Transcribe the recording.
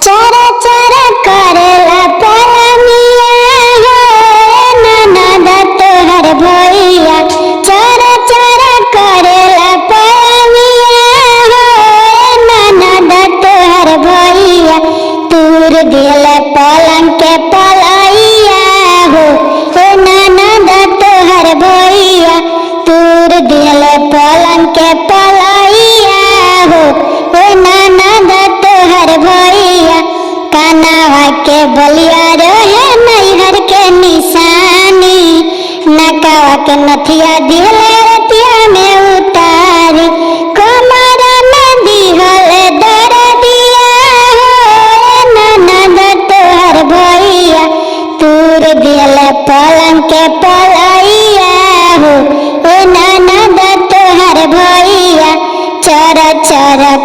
चरा चरा करेला पलंगिया हो ननद तोहर भैया। चरा चरा करेला पलंगिया हो ननद तोहर भैया। तूर दिल पलंग के पलैया हो ननद तोहर भैया। तूर दिल पलंग के पलैया हो ननद तोहर भैया। कानावा के बलिया रहे नैहर के निशानी। नकावा के नथिया दिले रतिया में उतारी। कमरा में दिहल दरदिया हो ननद तोहर भैया। तूर दिल पलंग के पलैया हो ननद तोहर भैया। चरा चरा